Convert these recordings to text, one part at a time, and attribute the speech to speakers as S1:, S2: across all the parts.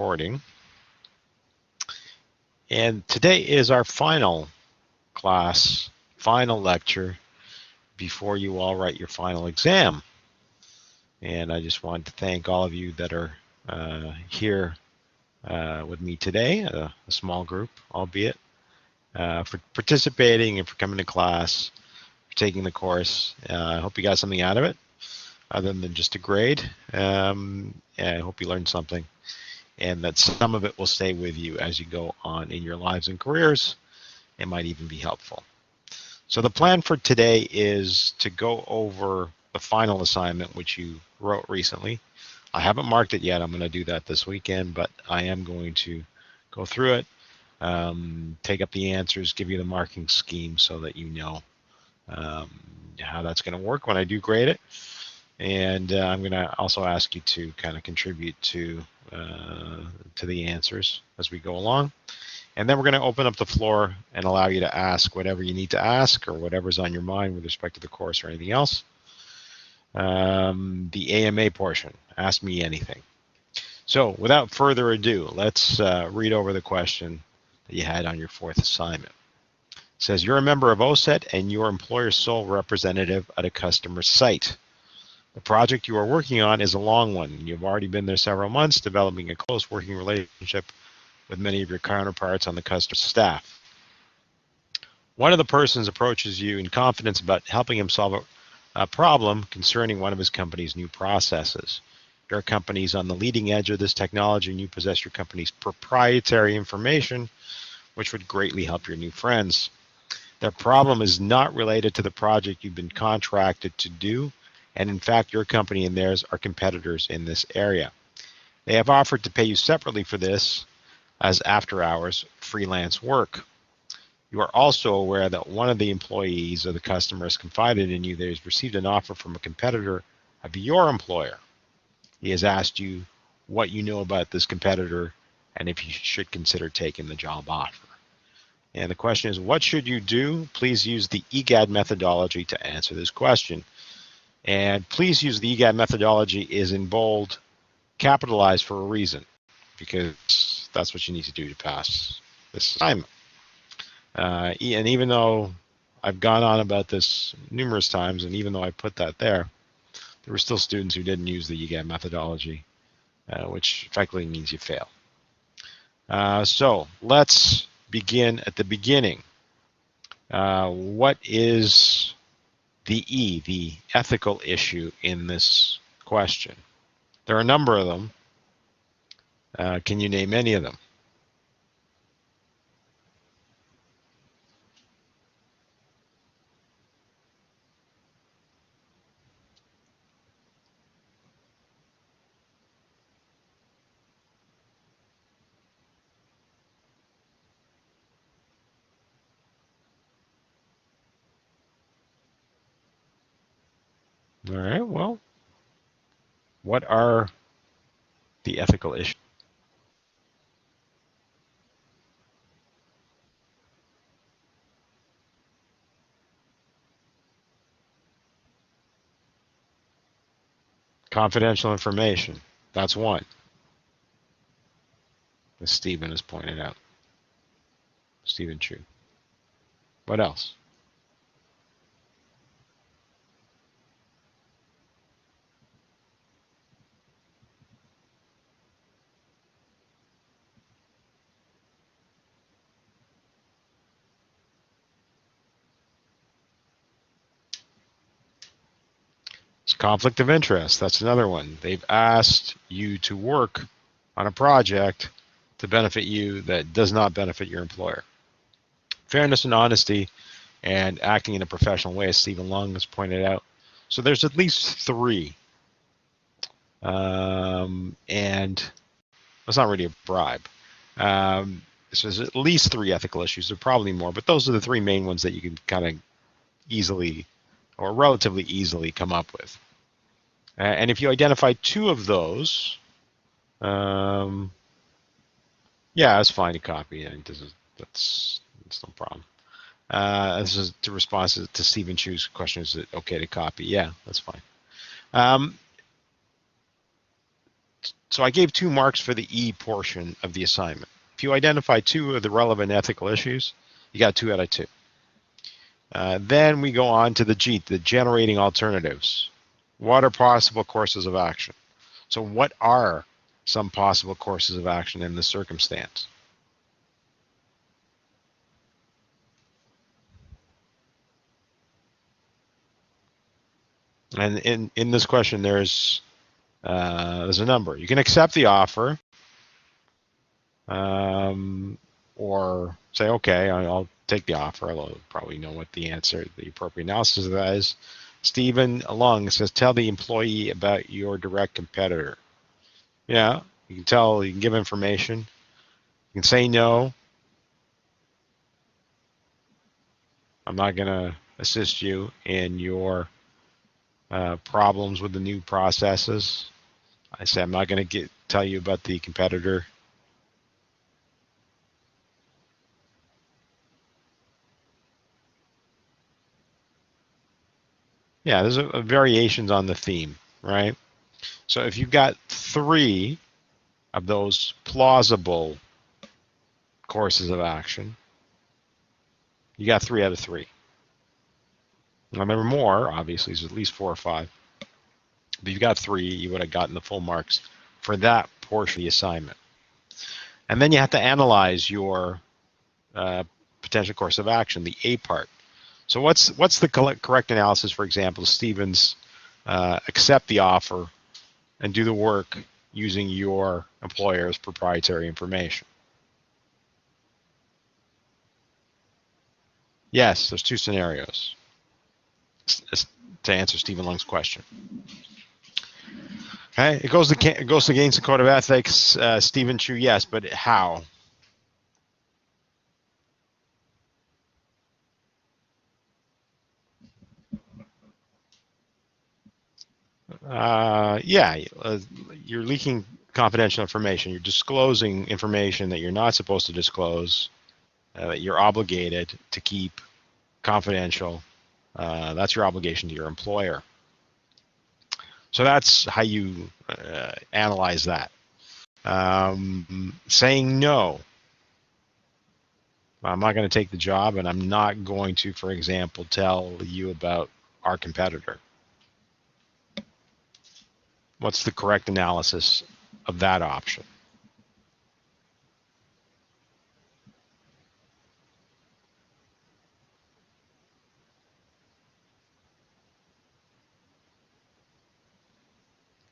S1: recording. And today is our final class, final lecture before you all write your final exam. And I just wanted to thank all of you that are here with me today, a small group, albeit, for participating and for coming to class, for taking the course. I hope you got something out of it, other than just a grade. And I hope you learned something, and that some of it will stay with you as you go on in your lives and careers. It might even be helpful. So the plan for today is to go over the final assignment, which you wrote recently. I haven't marked it yet. I'm going to do that this weekend, but I am going to go through it, take up the answers, give you the marking scheme so that you know how that's going to work when I do grade it. And I'm going to also ask you to kind of contribute to the answers as we go along. And then we're going to open up the floor and allow you to ask whatever you need to ask or whatever's on your mind with respect to the course or anything else. The AMA portion, ask me anything. So without further ado, let's read over the question that you had on your fourth assignment. It says, you're a member of OSET and your employer's sole representative at a customer site. The project you are working on is a long one. You've already been there several months, developing a close working relationship with many of your counterparts on the customer staff. One of the persons approaches you in confidence about helping him solve a problem concerning one of his company's new processes. Your company is on the leading edge of this technology, and you possess your company's proprietary information, which would greatly help your new friends. Their problem is not related to the project you've been contracted to do, and in fact, your company and theirs are competitors in this area. They have offered to pay you separately for this as after-hours freelance work. You are also aware that one of the employees of the customer has confided in you that he has received an offer from a competitor of your employer. He has asked you what you know about this competitor and if you should consider taking the job offer. And the question is, what should you do? Please use the EGAD methodology to answer this question. And please use the EGAD methodology is in bold, capitalized for a reason, because that's what you need to do to pass this assignment. And even though I've gone on about this numerous times, and even though I put that there were still students who didn't use the EGAD methodology, which effectively means you fail. So let's begin at the beginning. What is the ethical issue in this question? There are a number of them. Can you name any of them? All right, well, what are the ethical issues? Confidential information, that's one, as Stephen has pointed out. Stephen Chu. What else? It's conflict of interest. That's another one. They've asked you to work on a project to benefit you that does not benefit your employer. Fairness and honesty and acting in a professional way, as Stephen Long has pointed out. So there's at least three. And it's not really a bribe. So there's at least three ethical issues. There are probably more, but those are the three main ones that you can kind of easily or relatively easily come up with. And if you identify two of those, yeah, it's fine to copy. And that's no problem. This is to respond to Stephen Chu's question. Is it okay to copy? Yeah, that's fine. So I gave 2 marks for the E portion of the assignment. If you identify 2 of the relevant ethical issues, you got 2 out of 2. Then we go on to the G, the generating alternatives. What are possible courses of action? So what are some possible courses of action in this circumstance? And in this question, there's a number. You can accept the offer, or say, okay, I'll take the offer. I'll probably know what the answer, the appropriate analysis of that is. Stephen Lung says, tell the employee about your direct competitor. Yeah, you can tell, you can give information. You can say no. I'm not going to assist you in your problems with the new processes. I say I'm not going to tell you about the competitor. Yeah, there's variations on the theme, right? So if you've got 3 of those plausible courses of action, you got 3 out of 3. Now, there were more, obviously, there's at least 4 or 5. But you've got 3, you would have gotten the full marks for that portion of the assignment. And then you have to analyze your potential course of action, the A part. So what's the correct analysis, for example, Stevens accept the offer and do the work using your employer's proprietary information? Yes, there's 2 scenarios to answer Stephen Lung's question. Okay, it goes against the code of ethics. Stephen Chu, yes, but how? Yeah, you're leaking confidential information. You're disclosing information that you're not supposed to disclose, that you're obligated to keep confidential. That's your obligation to your employer. So that's how you analyze that. Saying no, I'm not going to take the job, and I'm not going to, for example, tell you about our competitor. What's the correct analysis of that option?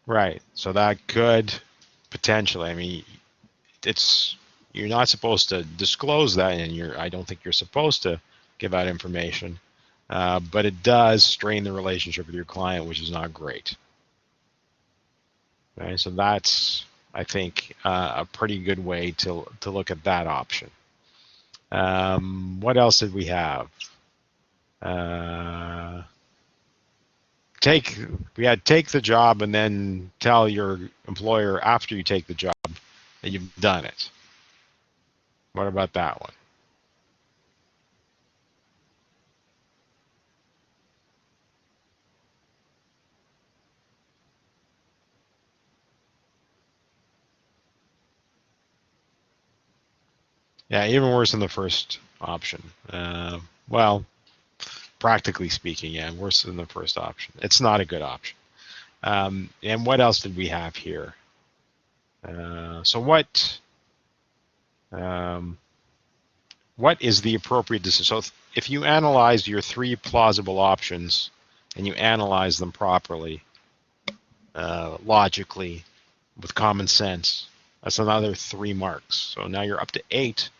S1: Right. So that could potentially, I mean, you're not supposed to disclose that, and I don't think you're supposed to give out information, but it does strain the relationship with your client, which is not great. Right. So that's, I think, a pretty good way to look at that option. What else did we have? Take the job and then tell your employer after you take the job that you've done it. What about that one? Yeah, even worse than the first option. Well, practically speaking, yeah, worse than the first option. It's not a good option. And what else did we have here? So what is the appropriate decision? So if you analyze your 3 plausible options and you analyze them properly, logically, with common sense, that's another 3 marks. So now you're up to 8.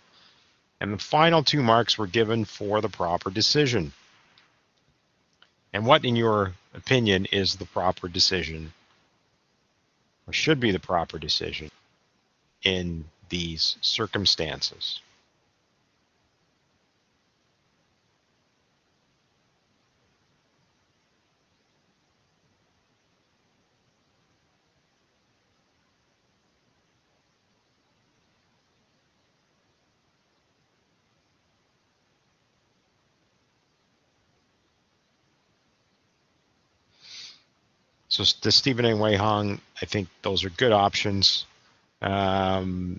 S1: And the final 2 marks were given for the proper decision. And what, in your opinion, is the proper decision, or should be the proper decision, in these circumstances? So the Stephen A. Wei Hong, I think those are good options. You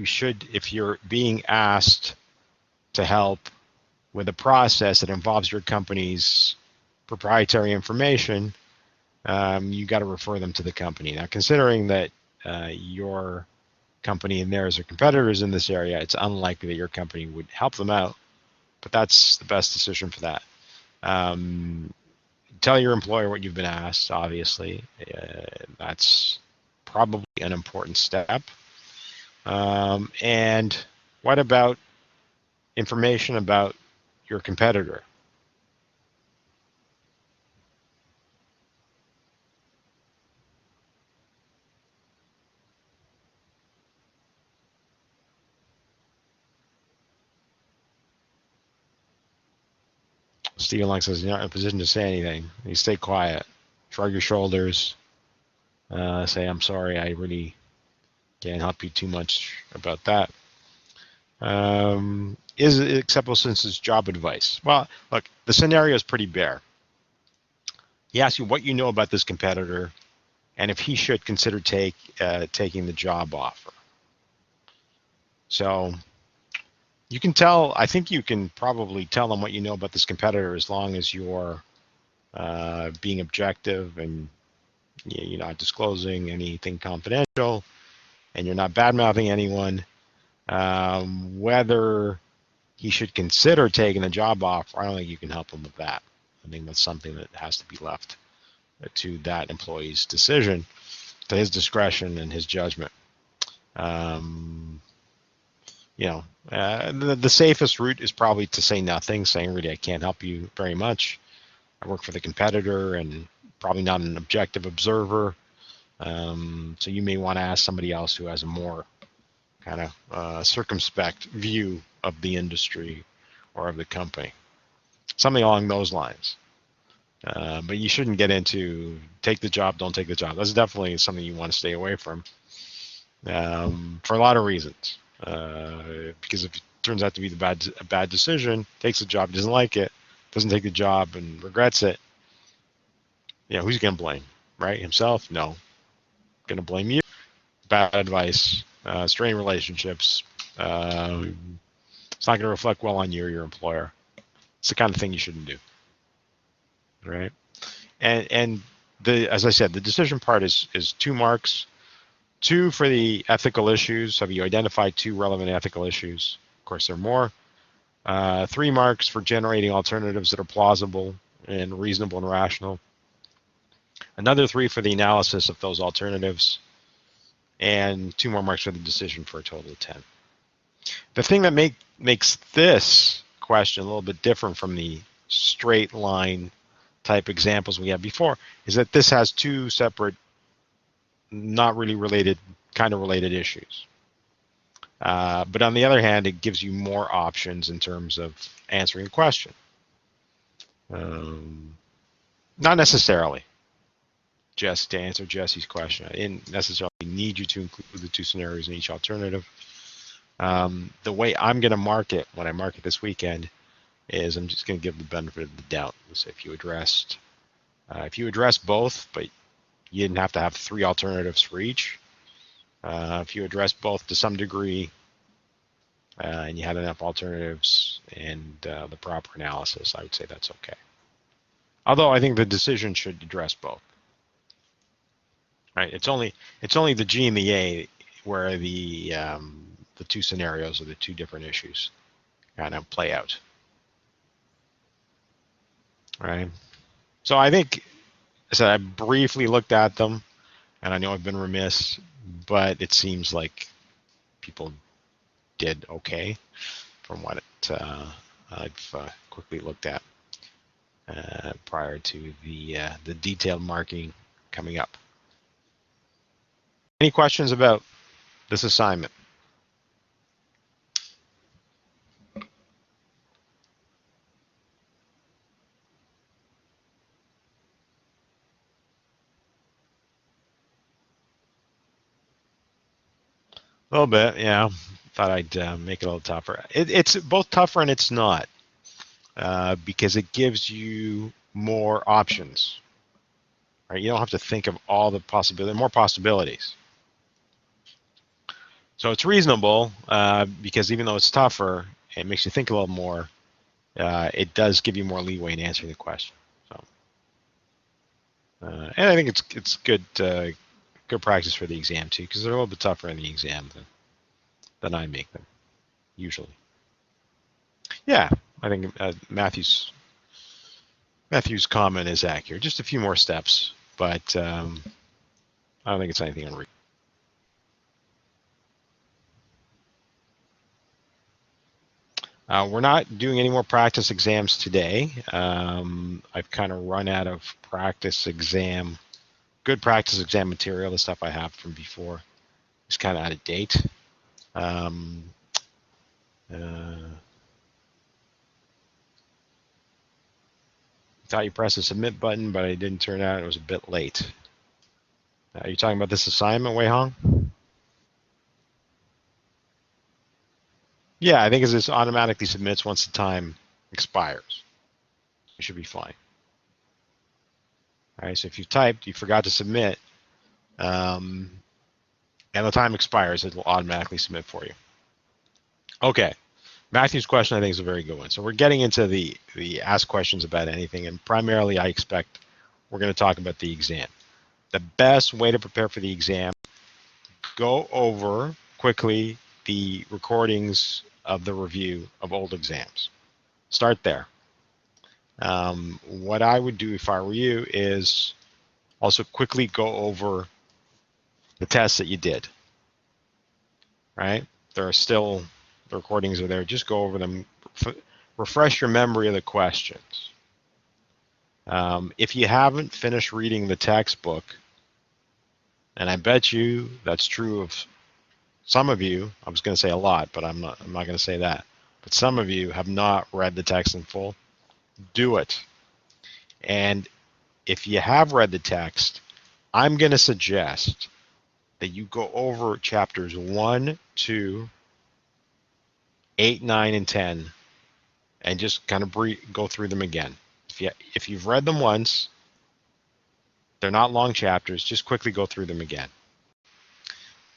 S1: should, if you're being asked to help with a process that involves your company's proprietary information, you got to refer them to the company. Now, considering that your company and theirs are competitors in this area, it's unlikely that your company would help them out, but that's the best decision for that. Tell your employer what you've been asked, obviously. That's probably an important step. And what about information about your competitor? Stephen Lang says, you're not in a position to say anything. You stay quiet, shrug your shoulders, say, I'm sorry, I really can't help you too much about that. Is it acceptable since it's job advice? Well, look, the scenario is pretty bare. He asks you what you know about this competitor and if he should consider taking the job offer. So you can tell, I think you can probably tell them what you know about this competitor as long as you're being objective and you're not disclosing anything confidential and you're not bad-mouthing anyone. Whether he should consider taking a job offer, I don't think you can help him with that. I think that's something that has to be left to that employee's decision, to his discretion and his judgment. The safest route is probably to say nothing, saying, really, I can't help you very much. I work for the competitor and probably not an objective observer. So you may want to ask somebody else who has a more kind of circumspect view of the industry or of the company. Something along those lines. But you shouldn't get into take the job, don't take the job. That's definitely something you want to stay away from for a lot of reasons. Because if it turns out to be a bad decision, takes the job, doesn't like it, doesn't take the job and regrets it, who's he going to blame, right? Himself? No. Going to blame you. Bad advice, strained relationships. It's not going to reflect well on you or your employer. It's the kind of thing you shouldn't do, right? And as I said, the decision part is 2 marks. 2 for the ethical issues. Have you identified 2 relevant ethical issues? Of course, there are more. 3 marks for generating alternatives that are plausible and reasonable and rational. Another 3 for the analysis of those alternatives. And 2 more marks for the decision for a total of 10. The thing that makes this question a little bit different from the straight line type examples we had before is that this has 2 separate, not really related, kind of related issues. But on the other hand, it gives you more options in terms of answering a question. Not necessarily just to answer Jesse's question. I didn't necessarily need you to include the 2 scenarios in each alternative. The way I'm going to mark it when I mark it this weekend is I'm just going to give the benefit of the doubt. So if you addressed both, but you didn't have to have 3 alternatives for each. If you addressed both to some degree and you had enough alternatives and the proper analysis, I would say that's okay. Although I think the decision should address both. Right? It's only the G and the A where the 2 scenarios or the 2 different issues kind of play out. Right? So I think, so I briefly looked at them, and I know I've been remiss, but it seems like people did okay from what I've quickly looked at prior to the detailed marking coming up. Any questions about this assignment? A little bit, yeah. Thought I'd make it a little tougher. It's both tougher and it's not, because it gives you more options. right? You don't have to think of all the possibilities, more possibilities. So it's reasonable because even though it's tougher, it makes you think a little more. It does give you more leeway in answering the question. So, and I think it's good good practice for the exam too, because they're a little bit tougher in the exam than I make them usually. Yeah, I think Matthew's comment is accurate. Just a few more steps, but I don't think it's anything unreasonable. We're not doing any more practice exams today. I've kind of run out of good practice exam material. The stuff I have from before is kind of out of date. Thought you pressed the submit button, but it didn't turn out. It was a bit late. Are you talking about this assignment, Wei Hong? Yeah, I think it just automatically submits once the time expires. It should be fine. All right, so if you typed, you forgot to submit, and the time expires, it will automatically submit for you. Okay, Matthew's question I think is a very good one. So we're getting into the ask questions about anything, and primarily I expect we're going to talk about the exam. The best way to prepare for the exam, go over quickly the recordings of the review of old exams. Start there. What I would do if I were you is also quickly go over the tests that you did, right? There are still, the recordings are there. Just go over them. Refresh your memory of the questions. If you haven't finished reading the textbook, and I bet you that's true of some of you, I was going to say a lot, but I'm not going to say that. But some of you have not read the text in full. Do it. And if you have read the text, I'm going to suggest that you go over chapters 1, 2, 8, 9, and 10, and just kind of go through them again. If you've read them once, they're not long chapters, just quickly go through them again.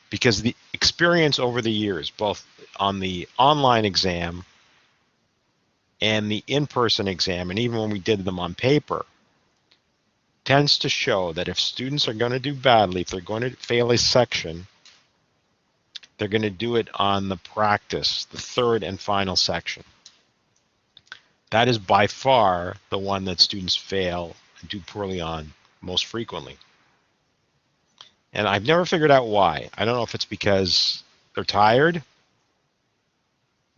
S1: Because the experience over the years, both on the online exam and the in-person exam, and even when we did them on paper, tends to show that if students are going to do badly, if they're going to fail a section, they're going to do it on the practice, the third and final section. That is by far the one that students fail and do poorly on most frequently. And I've never figured out why. I don't know if it's because they're tired.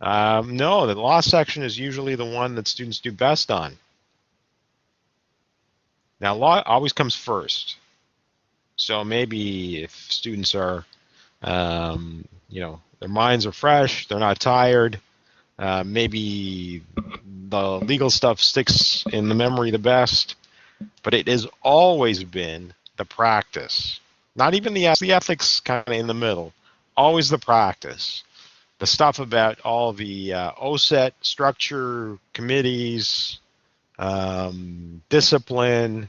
S1: No, the law section is usually the one that students do best on. Now, law always comes first. So maybe if students are, their minds are fresh, they're not tired, maybe the legal stuff sticks in the memory the best, but it has always been the practice. Not even the ethics kind of in the middle, always the practice. The stuff about all the OSET structure, committees, discipline,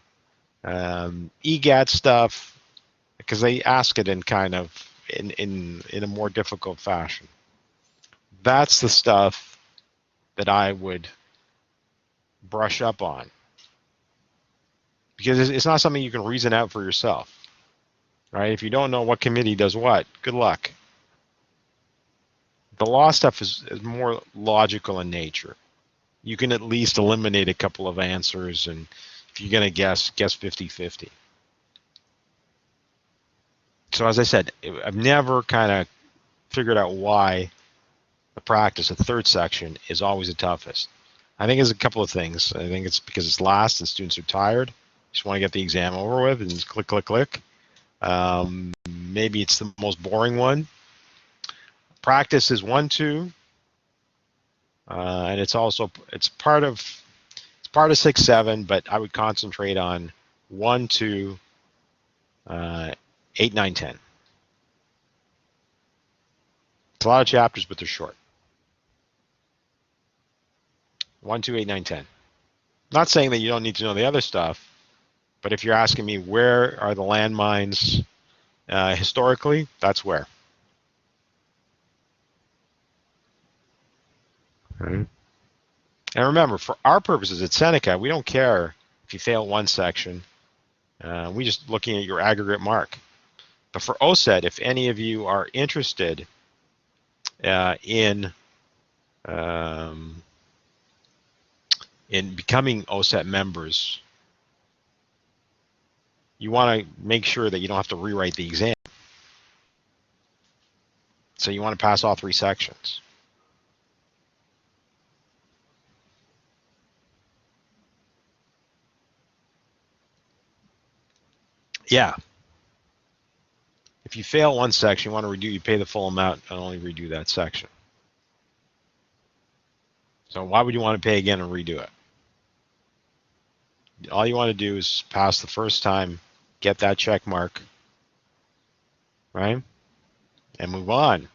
S1: EGAT stuff, because they ask it in kind of in a more difficult fashion. That's the stuff that I would brush up on, because it's not something you can reason out for yourself, right? If you don't know what committee does what, good luck. The law stuff is more logical in nature. You can at least eliminate a couple of answers, and if you're going to guess 50-50. So as I said, I've never kind of figured out why the practice, the third section, is always the toughest. I think it's a couple of things. I think it's because it's last and students are tired. Just want to get the exam over with and just click, click, click. Maybe it's the most boring one. Practice is 1, 2, and it's part of 6, 7, but I would concentrate on 1, 2, 8, 9, 10. It's a lot of chapters, but they're short. 1, 2, 8, 9, 10. Not saying that you don't need to know the other stuff, But if you're asking me where are the landmines historically, that's where. Okay. And remember, for our purposes at Seneca, we don't care if you fail one section. We just looking at your aggregate mark. But for OSET, if any of you are interested um, in becoming OSET members, you want to make sure that you don't have to rewrite the exam. So you want to pass all 3 sections. Yeah. If you fail one section, you want to redo, you pay the full amount and only redo that section. So why would you want to pay again and redo it? All you want to do is pass the first time, get that check mark, right? And move on.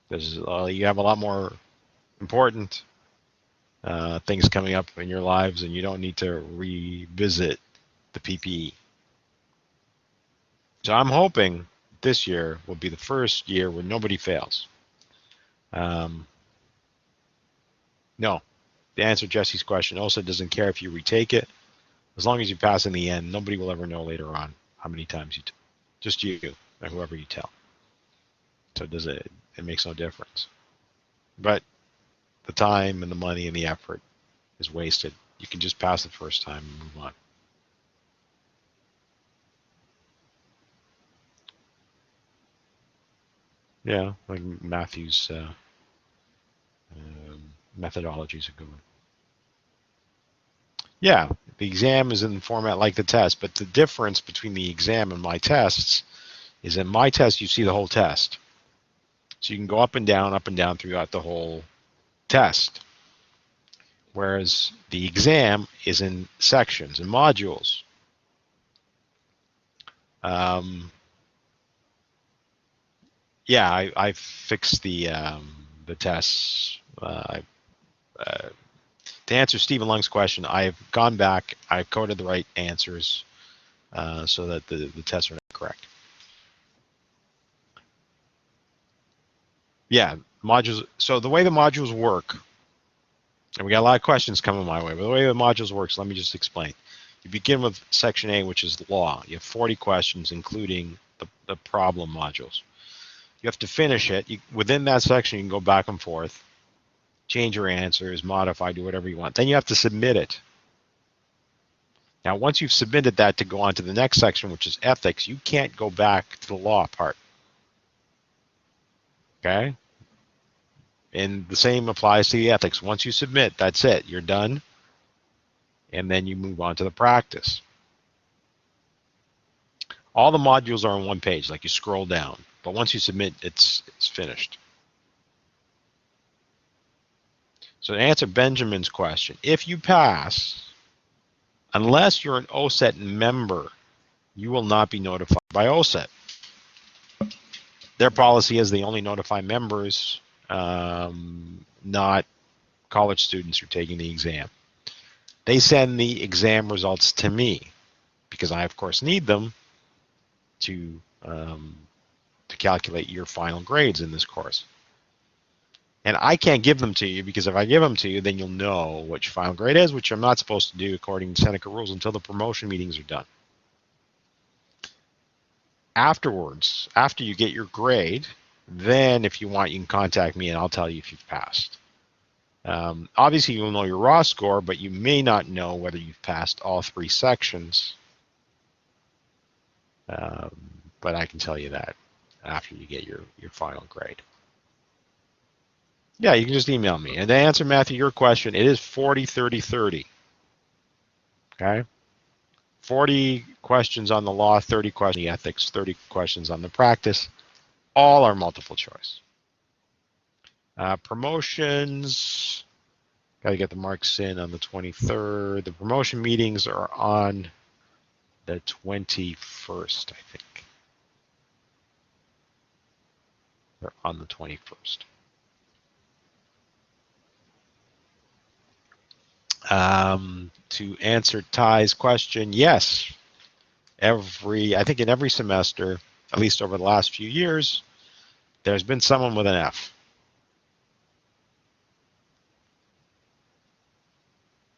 S1: Because you have a lot more important things coming up in your lives, and you don't need to revisit the PPE. So I'm hoping this year will be the first year where nobody fails. No, to answer Jesse's question, OSA doesn't care if you retake it. As long as you pass in the end, nobody will ever know later on how many times you just you and whoever you tell. So it makes no difference. But the time and the money and the effort is wasted. You can just pass the first time and move on. Yeah, like Matthew's methodology is a good one. Yeah, the exam is in the format like the test, but the difference between the exam and my tests is in my test you see the whole test. So you can go up and down throughout the whole test. Whereas the exam is in sections and modules. Yeah, I fixed the tests. To answer Stephen Lung's question, I've gone back, I've coded the right answers so that the tests are not correct. Yeah, modules. So the way the modules work, and we got a lot of questions coming my way, but the way the modules works, let me just explain. You begin with section A, which is law. You have 40 questions, including the problem modules. You have to finish it. Within that section, you can go back and forth, change your answers, modify, do whatever you want. Then you have to submit it. Now, once you've submitted that to go on to the next section, which is ethics, you can't go back to the law part. Okay? And the same applies to the ethics. Once you submit, that's it. You're done. And then you move on to the practice. All the modules are on one page, like you scroll down. But once you submit, it's finished. So to answer Benjamin's question, if you pass, unless you're an OSET member, you will not be notified by OSET. Their policy is they only notify members, not college students who are taking the exam. They send the exam results to me because I, of course, need them to calculate your final grades in this course. And I can't give them to you because if I give them to you, then you'll know what your final grade is, which I'm not supposed to do according to Seneca rules until the promotion meetings are done. Afterwards, after you get your grade, then if you want, you can contact me and I'll tell you if you've passed. Obviously, you'll know your raw score, but you may not know whether you've passed all 3 sections. But I can tell you that after you get your final grade. Yeah, you can just email me. And to answer, Matthew, your question, it is 40, 30, 30. Okay? 40 questions on the law, 30 questions on the ethics, 30 questions on the practice. All are multiple choice. Promotions, got to get the marks in on the 23rd. The promotion meetings are on the 21st, I think. They're on the 21st. To answer Ty's question, yes. I think in every semester, at least over the last few years, there's been someone with an F.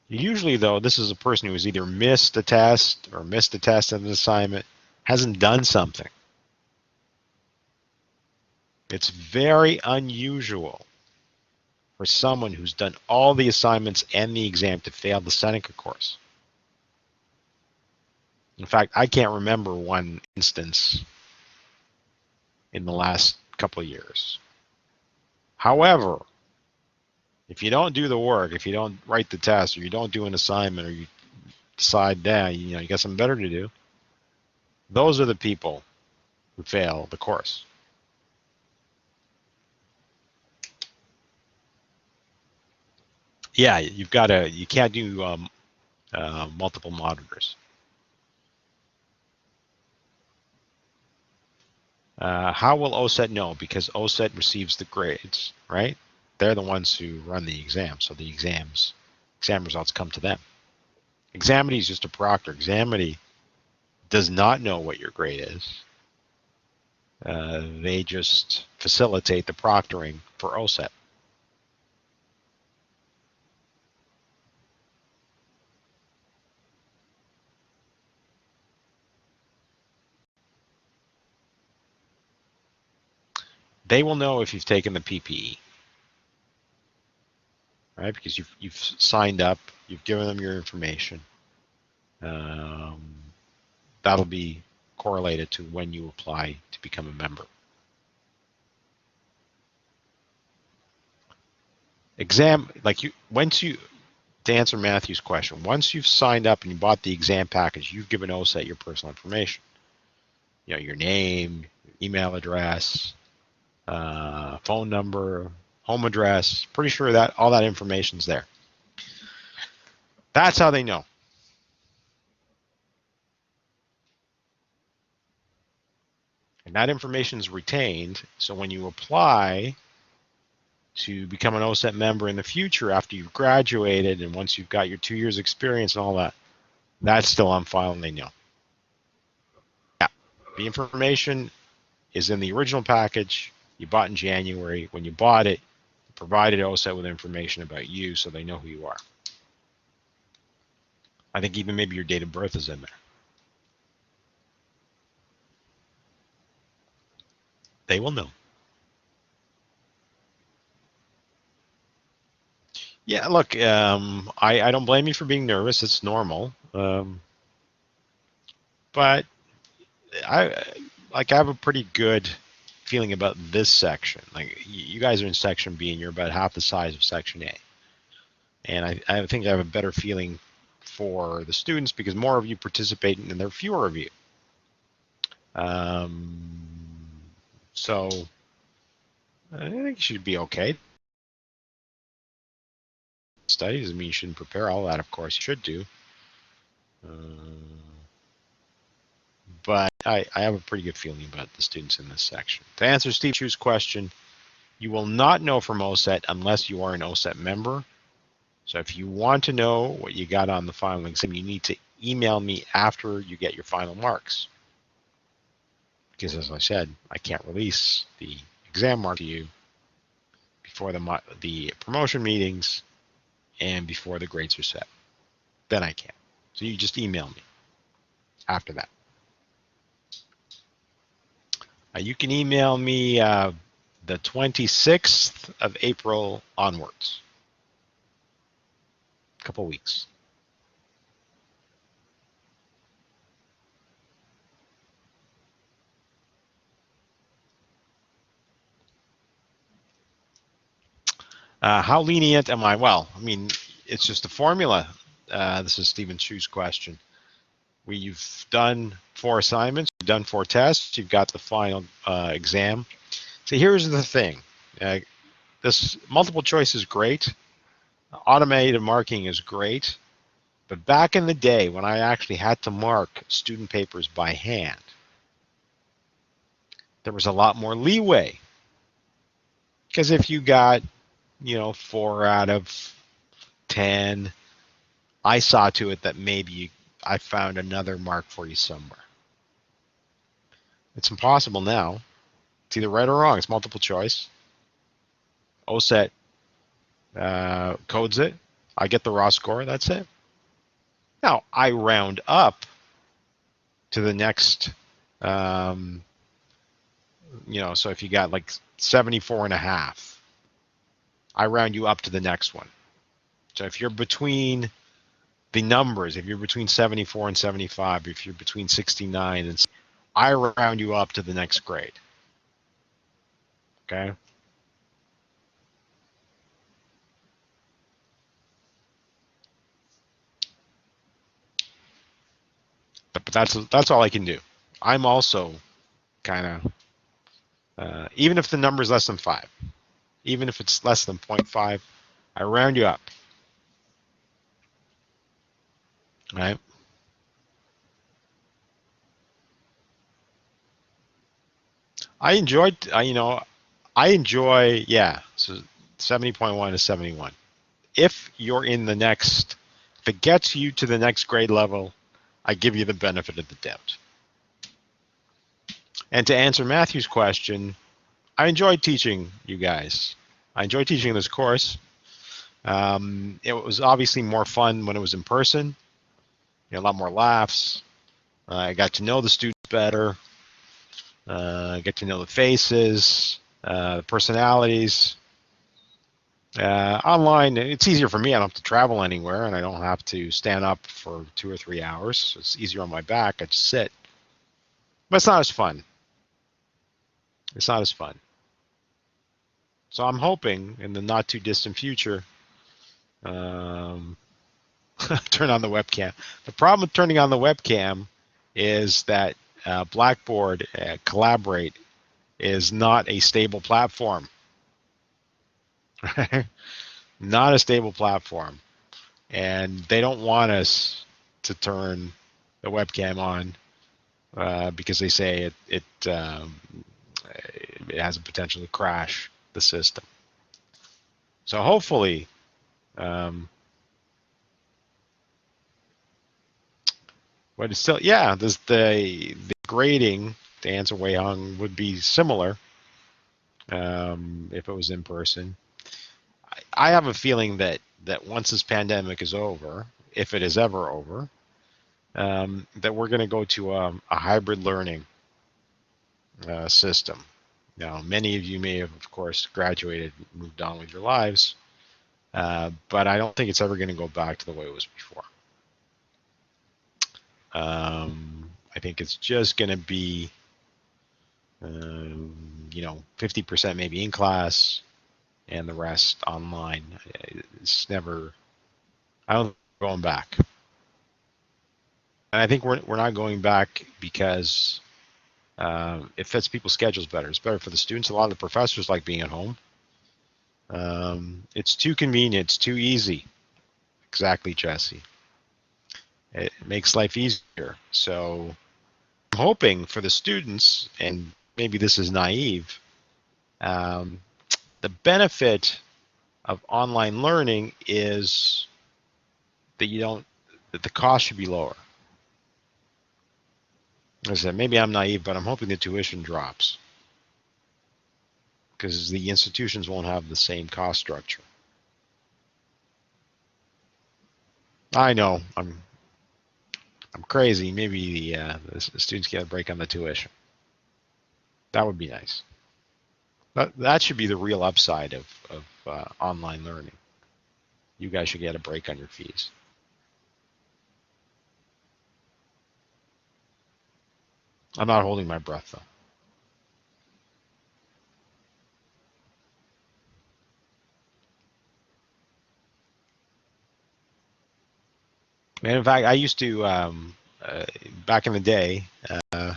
S1: Usually, though, this is a person who has either missed a test or missed a test and an assignment, hasn't done something. It's very unusual for someone who's done all the assignments and the exam to fail the Seneca course. In fact, I can't remember one instance in the last couple of years. However, if you don't do the work, if you don't write the test, or you don't do an assignment, or you decide that you got something better to do, those are the people who fail the course. Yeah, you can't do multiple monitors. How will OSET know? Because OSET receives the grades, right? They're the ones who run the exam, so the exam results come to them. Examity is just a proctor. Examity does not know what your grade is. They just facilitate the proctoring for OSET. They will know if you've taken the PPE, right? Because you've signed up, you've given them your information. That'll be correlated to when you apply to become a member. To answer Matthew's question, once you've signed up and you bought the exam package, you've given OSET your personal information. Your name, email address, phone number, home address. Pretty sure that all that information's there. That's how they know. And that information is retained. So when you apply to become an OSET member in the future after you've graduated and once you've got your 2 years experience and all that, that's still on file and they know. Yeah, the information is in the original package you bought in January. When you bought it, you provided OSET with information about you so they know who you are. I think even maybe your date of birth is in there. They will know. Yeah, look, I don't blame you for being nervous. It's normal. But I have a pretty good feeling about this section. Like you guys are in section B and you're about half the size of section A. And I think I have a better feeling for the students because more of you participate and there are fewer of you. So I think you should be okay. Study doesn't mean you shouldn't prepare all that. Of course, you should do. But I have a pretty good feeling about the students in this section. To answer Steve Chu's question, you will not know from OSET unless you are an OSET member. So if you want to know what you got on the final exam, you need to email me after you get your final marks. Because as I said, I can't release the exam mark to you before the promotion meetings and before the grades are set. Then I can. So you just email me after that. You can email me the 26th of April onwards. A couple weeks. How lenient am I? Well, I mean, it's just a formula. This is Stephen Chu's question. You've done 4 assignments, you've done 4 tests, you've got the final exam. So here's the thing. This multiple choice is great. Automated marking is great. But back in the day when I actually had to mark student papers by hand, there was a lot more leeway. Because if you got, 4 out of 10, I saw to it that maybe I found another mark for you somewhere. It's impossible now. It's either right or wrong. It's multiple choice. OSET codes it. I get the raw score. That's it. Now, I round up to the next, so if you got like 74.5, I round you up to the next one. So if you're between the numbers, if you're between 74 and 75, if you're between 69 and, I round you up to the next grade. Okay. But that's all I can do. I'm also kind of, even if the number is less than 5, even if it's less than 0.5, I round you up. Right? I enjoyed, I enjoy, yeah, so 70.1 to 71. If you're in the next, if it gets you to the next grade level, I give you the benefit of the doubt. And to answer Matthew's question, I enjoyed teaching you guys. I enjoyed teaching this course. It was obviously more fun when it was in person. A lot more laughs. I got to know the students better. Get to know the faces, the personalities. Online, it's easier for me. I don't have to travel anywhere, and I don't have to stand up for 2 or 3 hours. It's easier on my back. I just sit. But it's not as fun. It's not as fun. So I'm hoping in the not too distant future, turn on the webcam. The problem with turning on the webcam is that Blackboard Collaborate is not a stable platform. Not a stable platform. And they don't want us to turn the webcam on because they say it has a potential to crash the system. So hopefully, but it's still, yeah, the grading, to answer Wei Hong, would be similar if it was in person. I have a feeling that once this pandemic is over, if it is ever over, that we're going to go to a hybrid learning system. Now, many of you may have, of course, graduated, moved on with your lives, but I don't think it's ever going to go back to the way it was before. I think it's just going to be, 50% maybe in class and the rest online. It's never, I don't think we're going back. And I think we're not going back because it fits people's schedules better. It's better for the students. A lot of the professors like being at home. It's too convenient. It's too easy. Exactly, Jesse. It makes life easier. So I'm hoping for the students, and maybe this is naive, the benefit of online learning is that that the cost should be lower. As I said, maybe I'm naive, but I'm hoping the tuition drops because the institutions won't have the same cost structure. I know I'm crazy. Maybe the students get a break on the tuition. That would be nice. That should be the real upside of online learning. You guys should get a break on your fees. I'm not holding my breath, though. And in fact, I used to, back in the day, I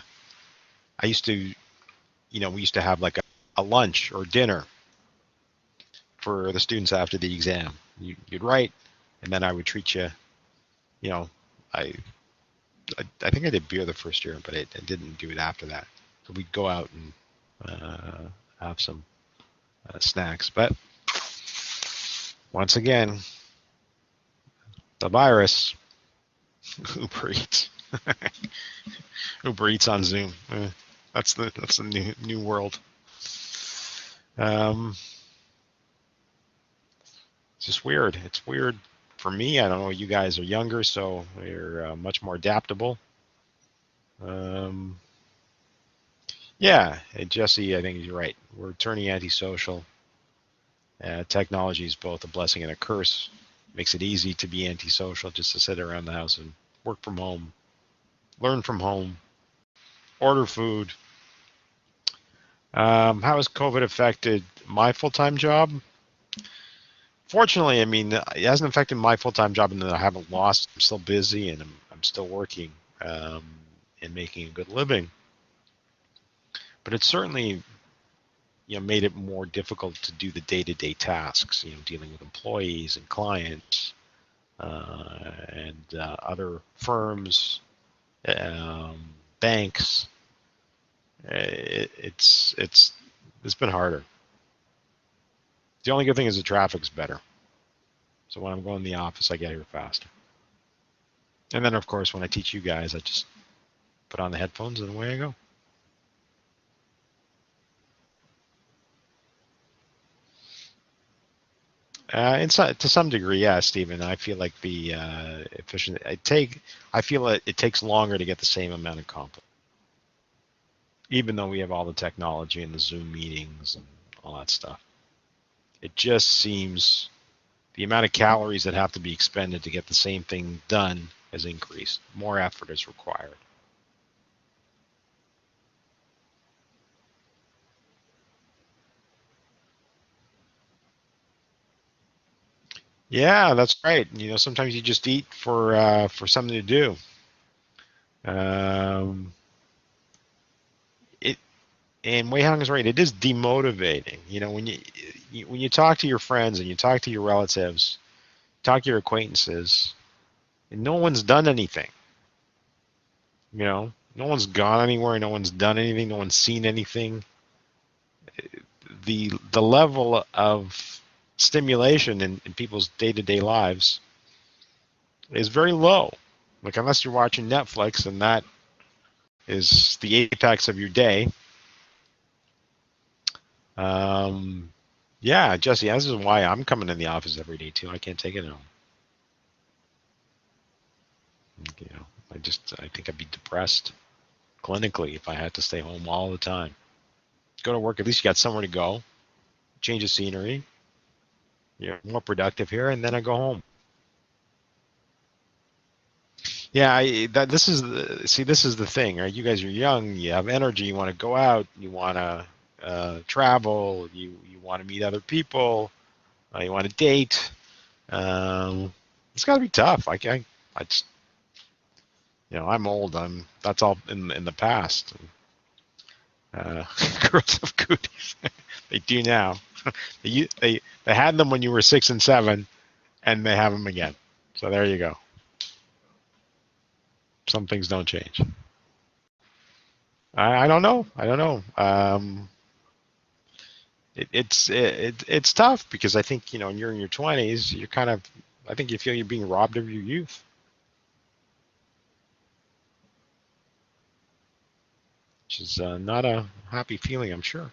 S1: used to, we used to have like a lunch or dinner for the students after the exam. You'd write, and then I would treat you, I think I did beer the first year, but I didn't do it after that. So we'd go out and have some snacks. But once again, The virus. Uber Eats. Uber Eats on Zoom. That's the new world. Um, it's just weird. It's weird for me. I don't know. You guys are younger, so you're much more adaptable. Um, yeah, Jesse, I think you're right. We're turning antisocial. Technology is both a blessing and a curse. Makes it easy to be antisocial, just to sit around the house and work from home, learn from home, order food. How has COVID affected my full-time job? Fortunately, I mean, it hasn't affected my full-time job in that I haven't lost. I'm still busy and I'm still working um, and making a good living. But it's certainly, made it more difficult to do the day-to-day tasks, dealing with employees and clients and other firms, banks. It's been harder. The only good thing is the traffic's better. So when I'm going to the office, I get here faster. And then, of course, when I teach you guys, I just put on the headphones and away I go. To some degree, yeah, Stephen. I feel like the efficient. I feel it takes longer to get the same amount accomplished, even though we have all the technology and the Zoom meetings and all that stuff. It just seems the amount of calories that have to be expended to get the same thing done has increased. More effort is required. Yeah, that's right. Sometimes you just eat for something to do. Um, it and Wei Hong is right. It is demotivating. When you talk to your friends and you talk to your relatives, talk to your acquaintances, and no one's done anything. No one's gone anywhere. No one's done anything. No one's seen anything. The level of stimulation in people's day-to-day lives is very low. Like unless you're watching Netflix and that is the apex of your day. Um, yeah, Jesse, this is why I'm coming in the office every day too. I can't take it home. I think I'd be depressed clinically if I had to stay home all the time. Go to work, at least you got somewhere to go, change of scenery, you're more productive here, and then I go home. Yeah, this is the thing, right? You guys are young, you have energy, you want to go out, you want to travel, you want to meet other people, you want to date. It's got to be tough. I just, I'm old. That's all in the past. Girls have cooties. They do now. They had them when you were 6 and 7, and they have them again. So there you go. Some things don't change. I don't know. I don't know. It's tough because I think when you're in your 20s, you're kind of, I think you feel you're being robbed of your youth, which is not a happy feeling, I'm sure.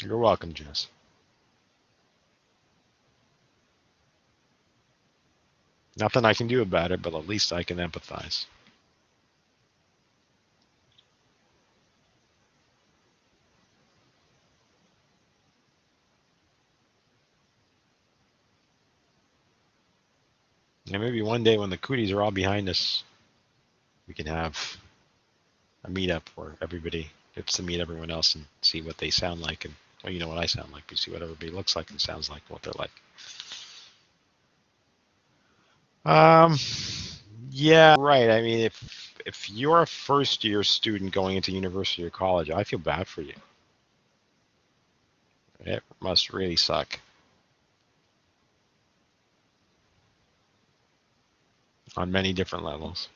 S1: You're welcome, Jess. Nothing I can do about it, but at least I can empathize. And maybe one day when the cooties are all behind us, we can have a meetup where everybody gets to meet everyone else and see what they sound like. And, well, you know what I sound like. We see what everybody looks like and sounds like, what they're like. Um, yeah, right. I mean, if you're a first year student going into university or college, I feel bad for you. It must really suck on many different levels.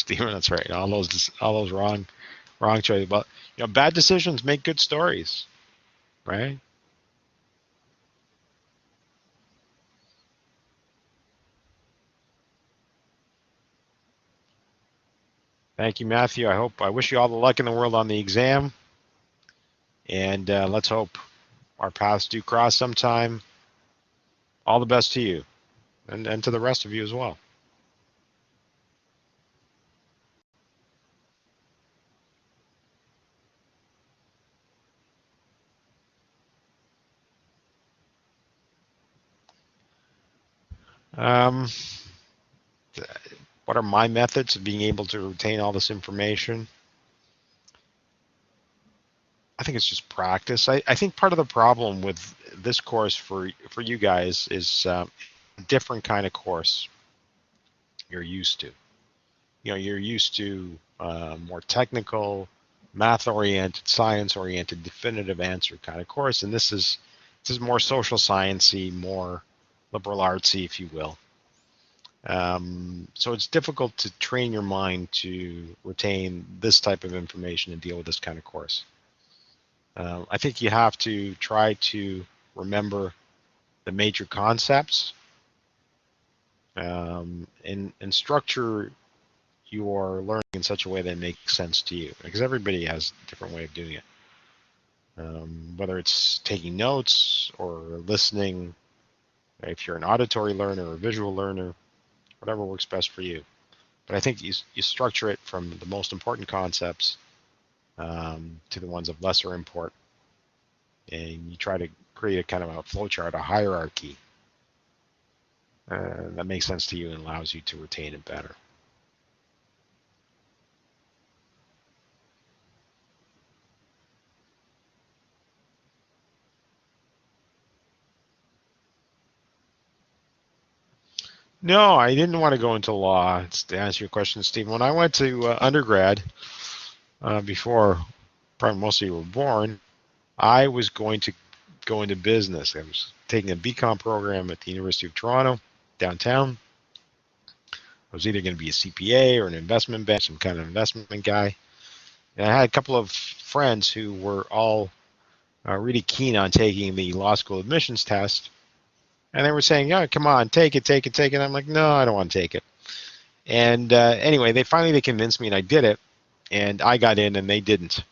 S1: Stephen, that's right. All those wrong choices. But bad decisions make good stories, right? Thank you, Matthew. I wish you all the luck in the world on the exam, and let's hope our paths do cross sometime. All the best to you, and to the rest of you as well. Um, what are my methods of being able to retain all this information? I think it's just practice. I think part of the problem with this course for you guys is a different kind of course you're used to. You're used to more technical, math-oriented, science-oriented, definitive answer kind of course, and this is more social sciencey, more liberal artsy, if you will. So it's difficult to train your mind to retain this type of information and deal with this kind of course. I think you have to try to remember the major concepts and structure your learning in such a way that makes sense to you, because everybody has a different way of doing it. Whether it's taking notes or listening, if you're an auditory learner or a visual learner, whatever works best for you. But I think you structure it from the most important concepts to the ones of lesser import, and you try to create a kind of a flowchart, a hierarchy that makes sense to you and allows you to retain it better. No, I didn't want to go into law. To answer your question, Stephen, when I went to undergrad, before probably most of you were born, I was going to go into business. I was taking a BCom program at the University of Toronto, downtown. I was either going to be a CPA or an investment bank, some kind of investment guy. And I had a couple of friends who were all really keen on taking the law school admissions test. And they were saying, yeah, come on, take it, take it, take it. I'm like, no, I don't want to take it. And anyway, they convinced me and I did it. And I got in and they didn't.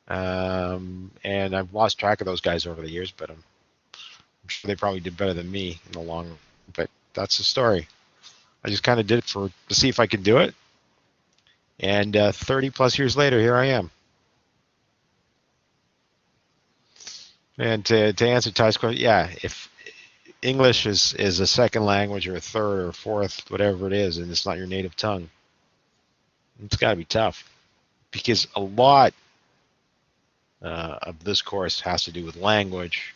S1: And I've lost track of those guys over the years, but I'm sure they probably did better than me in the long run. But that's the story. I just kind of did it to see if I could do it. And 30 plus years later, here I am. And to answer Ty's question, yeah, if English is a second language or a third or a fourth, whatever it is, and it's not your native tongue, it's got to be tough, because a lot of this course has to do with language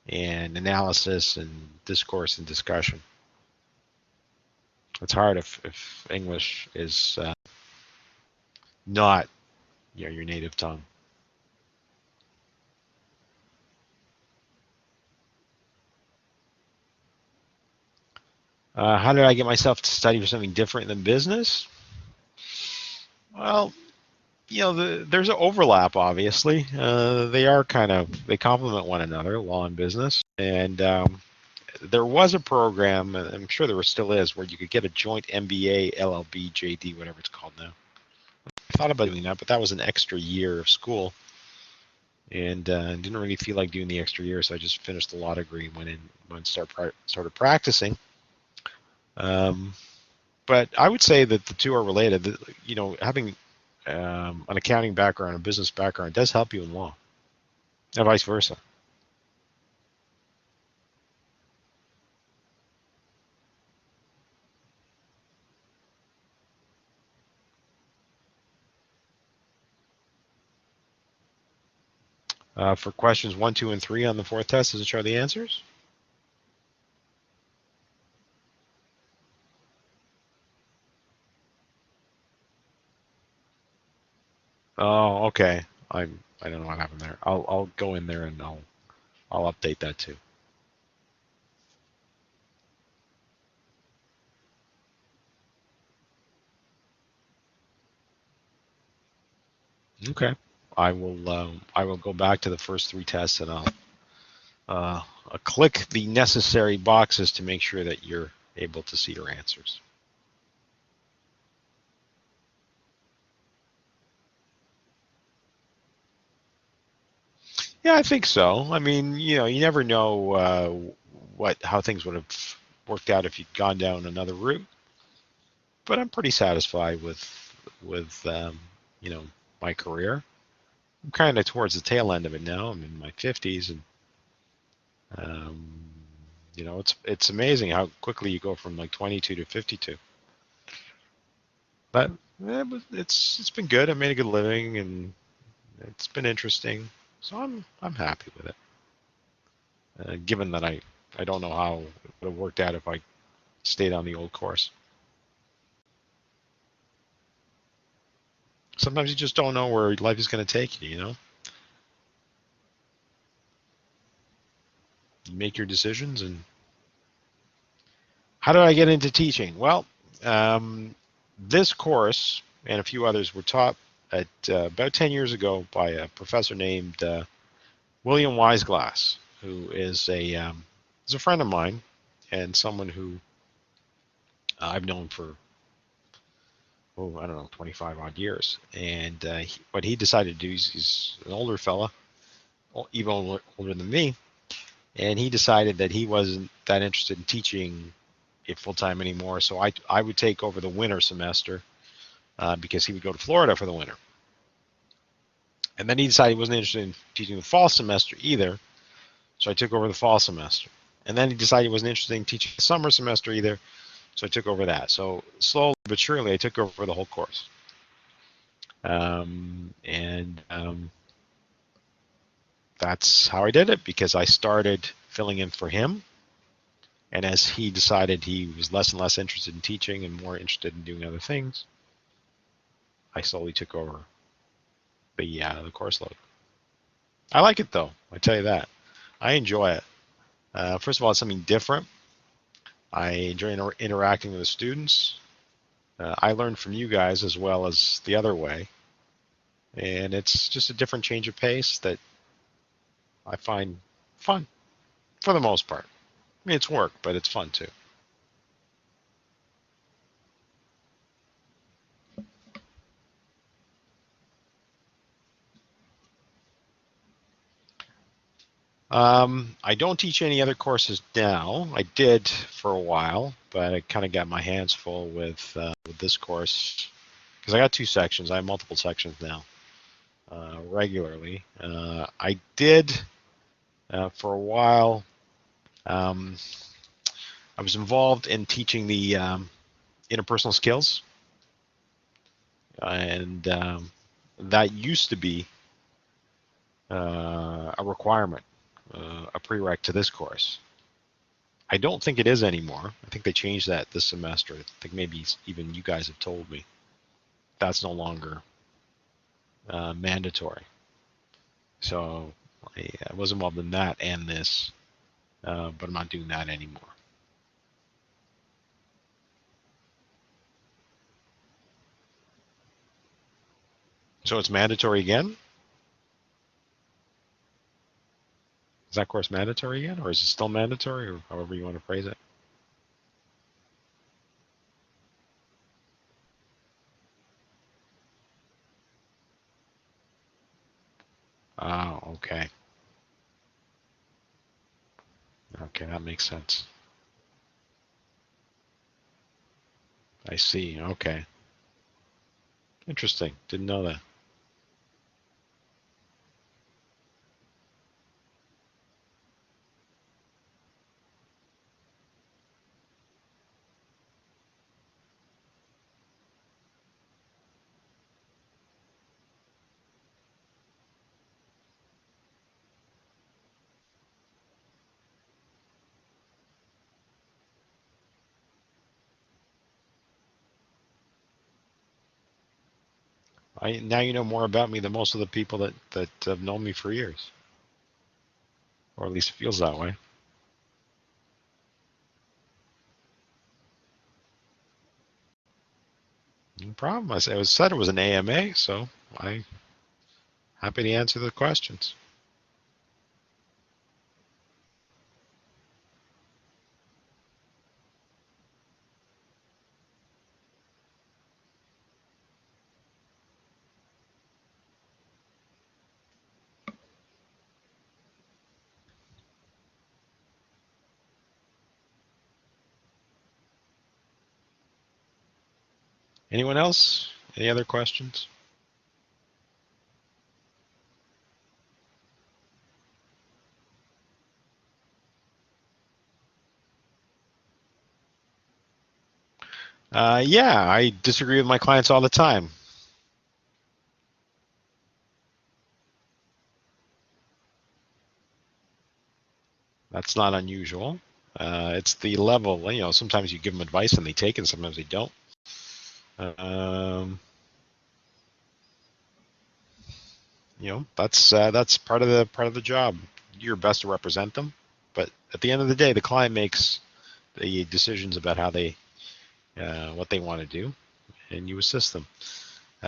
S1: and analysis and discourse and discussion. It's hard if English is not your native tongue. How did I get myself to study for something different than business? Well, there's an overlap, obviously. They complement one another, law and business. And there was a program, and I'm sure there still is, where you could get a joint MBA, LLB, JD, whatever it's called now. I thought about doing that, but that was an extra year of school. And didn't really feel like doing the extra year, so I just finished the law degree and started practicing. But I would say that the two are related. Having an accounting background, a business background, does help you in law, and vice versa. For questions 1, 2, and 3 on the fourth test, does it show the answers? Oh, okay. I don't know what happened there. I'll go in there and I'll update that too. Okay. I will go back to the first three tests and I'll click the necessary boxes to make sure that you're able to see your answers. Yeah, I think so. I mean, you never know how things would have worked out if you'd gone down another route. But I'm pretty satisfied with you know my career. I'm kind of towards the tail end of it now. I'm in my 50s, and um, it's amazing how quickly you go from like 22 to 52. But it's been good. I made a good living, and it's been interesting. So I'm happy with it. Given that I don't know how it would have worked out if I stayed on the old course. Sometimes you just don't know where life is going to take you. You make your decisions. And how did I get into teaching? Well, um, this course and a few others were taught at about 10 years ago by a professor named William Weisglass, who is a friend of mine and someone who I've known for, I don't know, 25 odd years. And what he decided to do is he's an older fella, even older than me, and he decided that he wasn't that interested in teaching it full time anymore. So I would take over the winter semester because he would go to Florida for the winter. And then he decided he wasn't interested in teaching the fall semester either. So I took over the fall semester. And then he decided he wasn't interested in teaching the summer semester either. So I took over that. So slowly but surely, I took over the whole course. And that's how I did it because I started filling in for him. And as he decided he was less and less interested in teaching and more interested in doing other things, I slowly took over the course load. I like it though. I tell you that. I enjoy it. First of all, it's something different. I enjoy interacting with the students. I learn from you guys as well as the other way, and it's just a different change of pace that I find fun for the most part. I mean, it's work, but it's fun too. I don't teach any other courses now. I did for a while, but I kind of got my hands full with this course because I got two sections. I have multiple sections now regularly. I did for a while. Um, I was involved in teaching the interpersonal skills, and that used to be a requirement, a prereq to this course. I don't think it is anymore. I think they changed that this semester. I think maybe even you guys have told me that's no longer mandatory. So I was involved in that and this, but I'm not doing that anymore. So it's mandatory again? Is that course mandatory again, or is it still mandatory, or however you want to phrase it? Oh, okay. Okay, that makes sense. I see. Okay. Interesting. Didn't know that. Now you know more about me than most of the people that have known me for years, or at least it feels that way. No problem. I said it was an AMA, so I Happy to answer the questions. Anyone else? Any other questions? Yeah, I disagree with my clients all the time. That's not unusual. It's the level, sometimes you give them advice and they take it, sometimes they don't. That's part of the job. Do your best to represent them, but at the end of the day, the client makes the decisions about how they, what they want to do, and you assist them.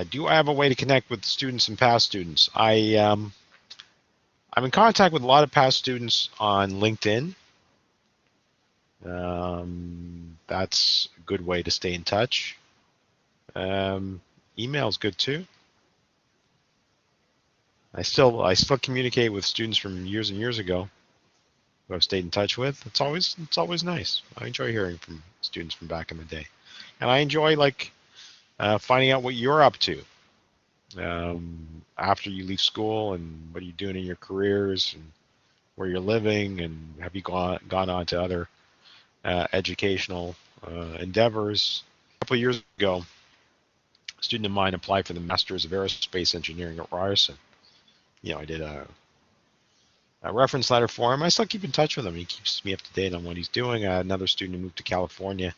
S1: Do I have a way to connect with students and past students? I'm in contact with a lot of past students on LinkedIn. That's a good way to stay in touch. Email is good too. I still communicate with students from years and years ago who I've stayed in touch with. It's always nice. I enjoy hearing from students from back in the day, and I enjoy finding out what you're up to after you leave school and what are you doing in your careers and where you're living and have you gone on to other educational endeavors. A couple of years ago, a student of mine applied for the Masters of Aerospace Engineering at Ryerson. I did a reference letter for him. I still keep in touch with him. He keeps me up to date on what he's doing. Another student who moved to California,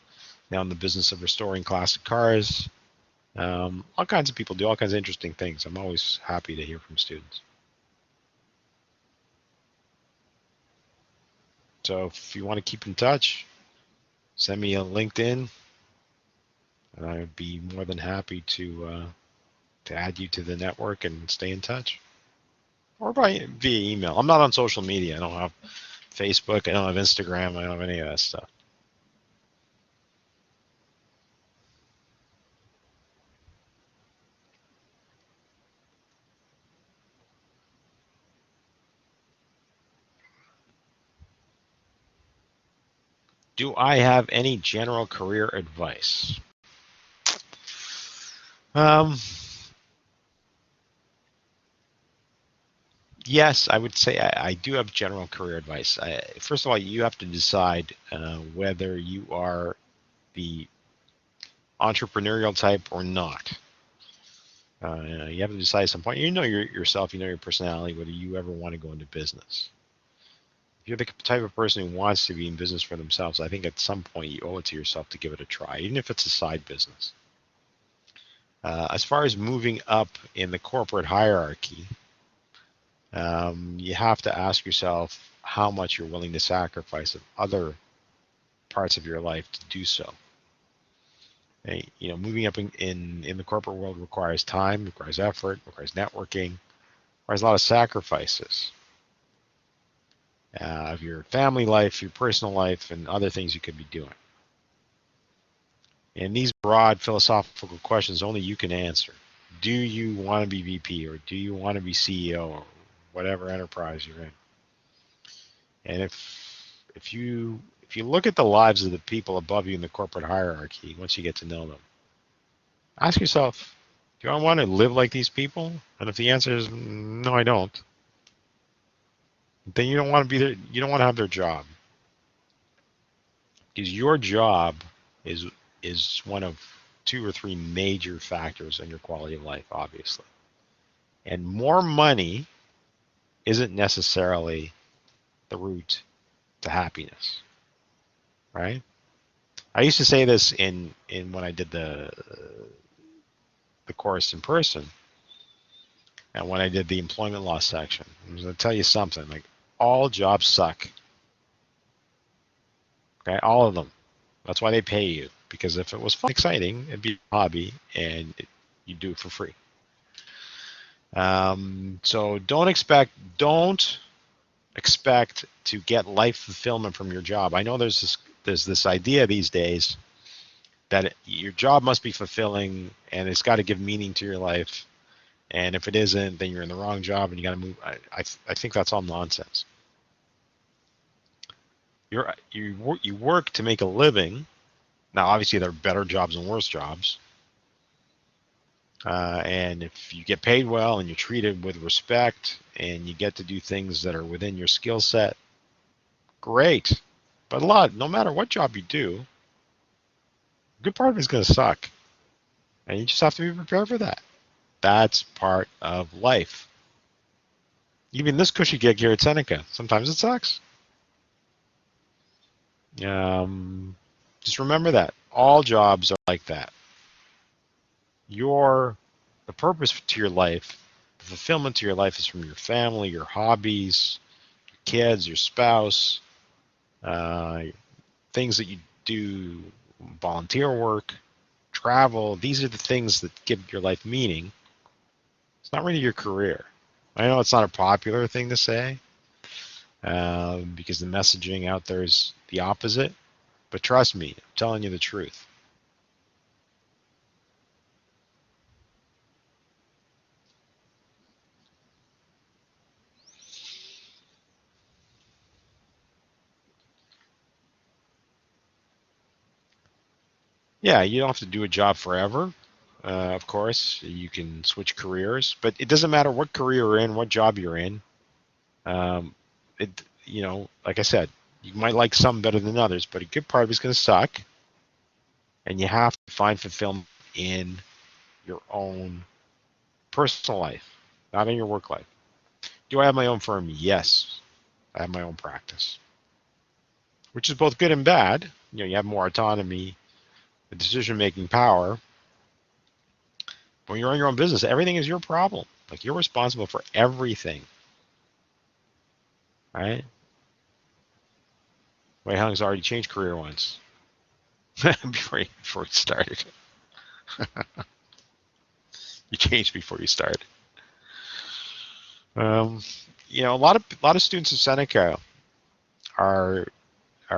S1: now in the business of restoring classic cars. All kinds of people do all kinds of interesting things. I'm always happy to hear from students. So if you want to keep in touch, send me a LinkedIn, and I would be more than happy to add you to the network and stay in touch. Or via email. I'm not on social media. I don't have Facebook. I don't have Instagram. I don't have any of that stuff. Do I have any general career advice? Um, yes, I would say I do have general career advice. First of all, you have to decide whether you are the entrepreneurial type or not. You have to decide at some point. You know yourself, you know your personality, whether you ever want to go into business. If you're the type of person who wants to be in business for themselves, I think at some point you owe it to yourself to give it a try, even if it's a side business. As far as moving up in the corporate hierarchy, you have to ask yourself how much you're willing to sacrifice of other parts of your life to do so. Moving up in the corporate world requires time, requires effort, requires networking, requires a lot of sacrifices of your family life, your personal life, and other things you could be doing. And these broad philosophical questions only you can answer. Do you want to be VP or do you want to be CEO or whatever enterprise you're in? And if you look at the lives of the people above you in the corporate hierarchy, once you get to know them, ask yourself, do I want to live like these people? And if the answer is no, I don't, then you don't want to be there. You don't want to have their job, because your job is one of two or three major factors in your quality of life, obviously. And more money isn't necessarily the route to happiness, right? I used to say this in when I did the course in person, and when I did the employment law section. I'm going to tell you something, like all jobs suck. Okay, all of them. That's why they pay you, because if it was fun, exciting, it'd be a hobby, and you do it for free. So don't expect to get life fulfillment from your job. I know there's this idea these days that your job must be fulfilling and it's got to give meaning to your life. And if it isn't, then you're in the wrong job and you got to move. I think that's all nonsense. You work to make a living. Now, obviously, there are better jobs and worse jobs. And if you get paid well and you're treated with respect and you get to do things that are within your skill set, great. But no matter what job you do, a good part of it is going to suck. And you just have to be prepared for that. That's part of life. Even this cushy gig here at Seneca, sometimes it sucks. Just remember that. All jobs are like that. The purpose to your life, the fulfillment to your life is from your family, your hobbies, your kids, your spouse, uh, things that you do, volunteer work, travel. These are the things that give your life meaning. It's not really your career. I know it's not a popular thing to say because the messaging out there is the opposite, but trust me, I'm telling you the truth. Yeah, you don't have to do a job forever. Of course, you can switch careers, but it doesn't matter what career you're in, what job you're in. Um, like I said, you might like some better than others, but a good part of it's going to suck, and you have to find fulfillment in your own personal life, not in your work life. Do I have my own firm? Yes, I have my own practice, which is both good and bad. You have more autonomy, the decision-making power. When you run your own business, everything is your problem. Like you're responsible for everything, right? Wei Hung's already changed career once before he started. You changed before you started. Um, a lot of students at Seneca are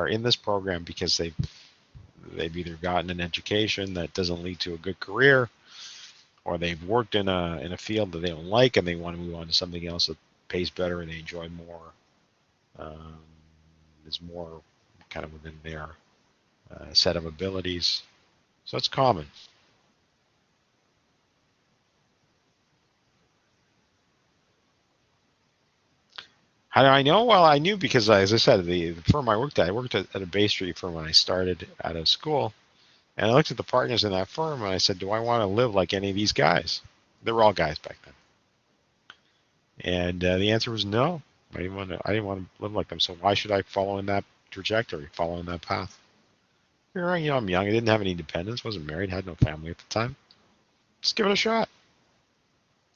S1: in this program because they've either gotten an education that doesn't lead to a good career, or they've worked in a field that they don't like and they want to move on to something else that pays better and they enjoy more. Um, is more kind of within their set of abilities. So it's common. How do I know? Well, I knew because, as I said, the firm I worked at a Bay Street firm when I started out of school. And I looked at the partners in that firm and I said, do I want to live like any of these guys? They were all guys back then. And the answer was no. I didn't want to live like them. So why should I follow in that trajectory, follow in that path? I'm young. I didn't have any dependents, wasn't married, had no family at the time. Just give it a shot.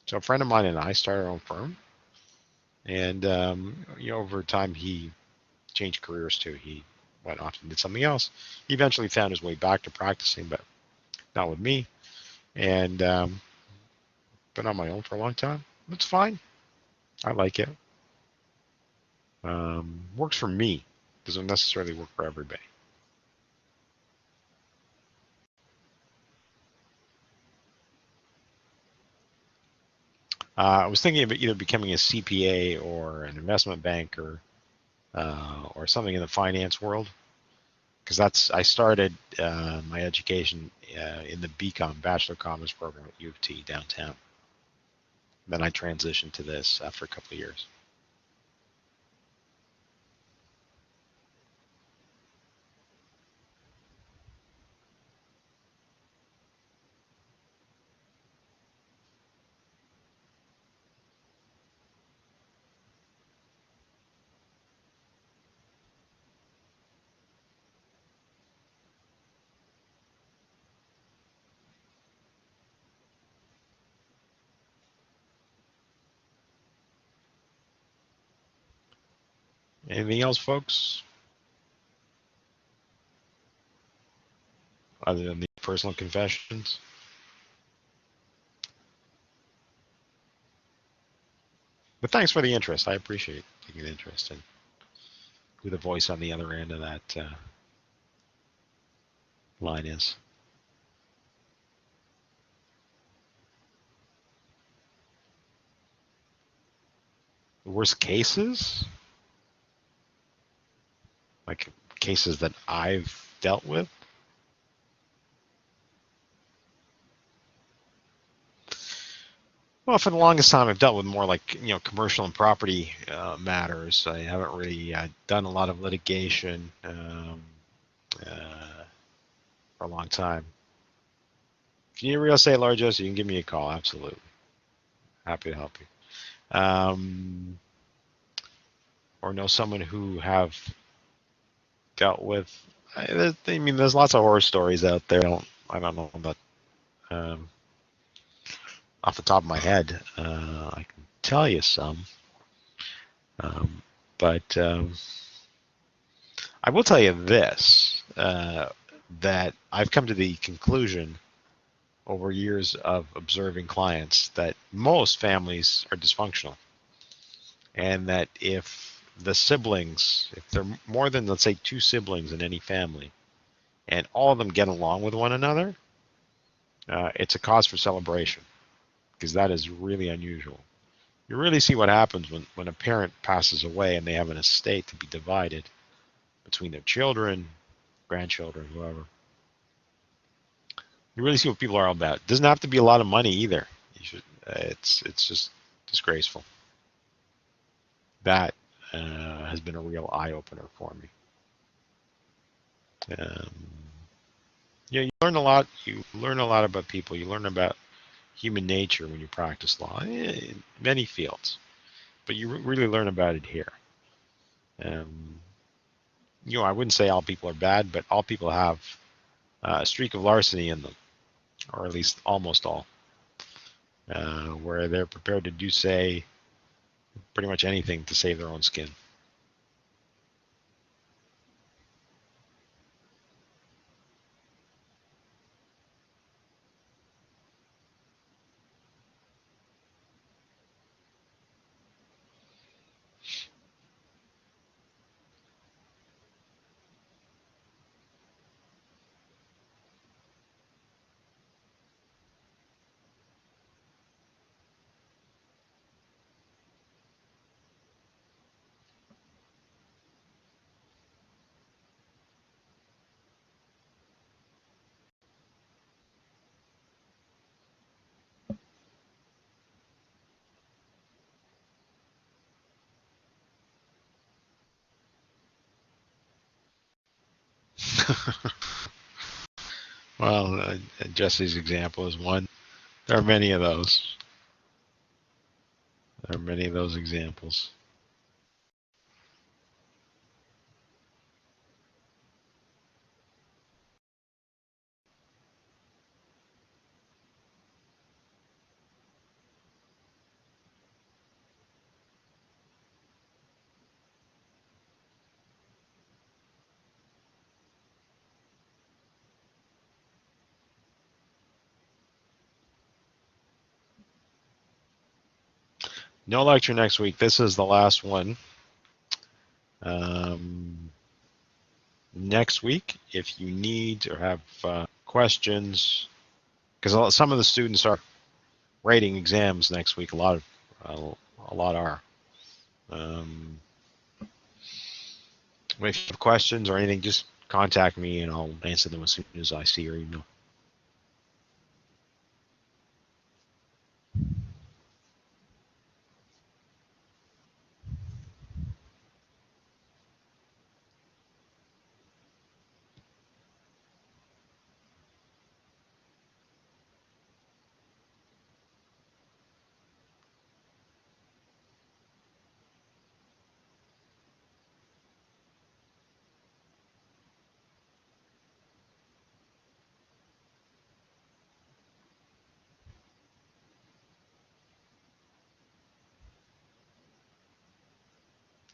S1: So a friend of mine and I started our own firm. And, over time, he changed careers too. He went off and did something else. He eventually found his way back to practicing, but not with me. And been on my own for a long time. It's fine. I like it. Works for me. Doesn't necessarily work for everybody. I was thinking of either becoming a CPA or an investment banker or something in the finance world because I started my education in the BCom Bachelor of Commerce program at U of T downtown. Then I transitioned to this after a couple of years. Anything else, folks? Other than the personal confessions? But thanks for the interest. I appreciate taking an interest in who the voice on the other end of that line is. Worst cases? Like cases that I've dealt with? Well, for the longest time, I've dealt with more like commercial and property matters. I haven't really done a lot of litigation for a long time. If you need real estate, Largest, you can give me a call. Absolutely, happy to help you. Or know someone who have dealt with. I mean, there's lots of horror stories out there. I don't know, but off the top of my head, I can tell you some. But I will tell you this, that I've come to the conclusion over years of observing clients that most families are dysfunctional. And that if the siblings, if there are more than, let's say, two siblings in any family, and all of them get along with one another, it's a cause for celebration, because that is really unusual. You really see what happens when a parent passes away and they have an estate to be divided between their children, grandchildren, whoever. You really see what people are all about. It doesn't have to be a lot of money either. It's just disgraceful. That has been a real eye opener for me. You learn a lot. You learn a lot about people. You learn about human nature when you practice law in many fields, but you really learn about it here. I wouldn't say all people are bad, but all people have a streak of larceny in them, or at least almost all, where they're prepared to do, say, pretty much anything to save their own skin. Well, Jesse's example is one. There are many of those. There are many of those examples. No lecture next week. This is the last one. Next week, if you need or have questions, because some of the students are writing exams next week. A lot are. If you have questions or anything, just contact me and I'll answer them as soon as I see your email.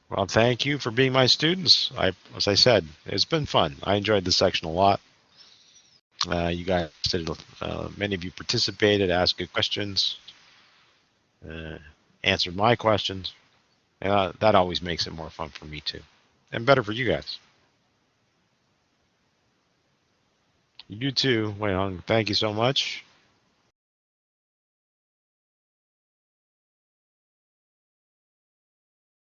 S1: Well, thank you for being my students. As I said, it's been fun. I enjoyed this section a lot. You guys did, many of you participated, asked good questions. answered my questions. That always makes it more fun for me too, and better for you guys. You too, Wei Hung. Thank you so much.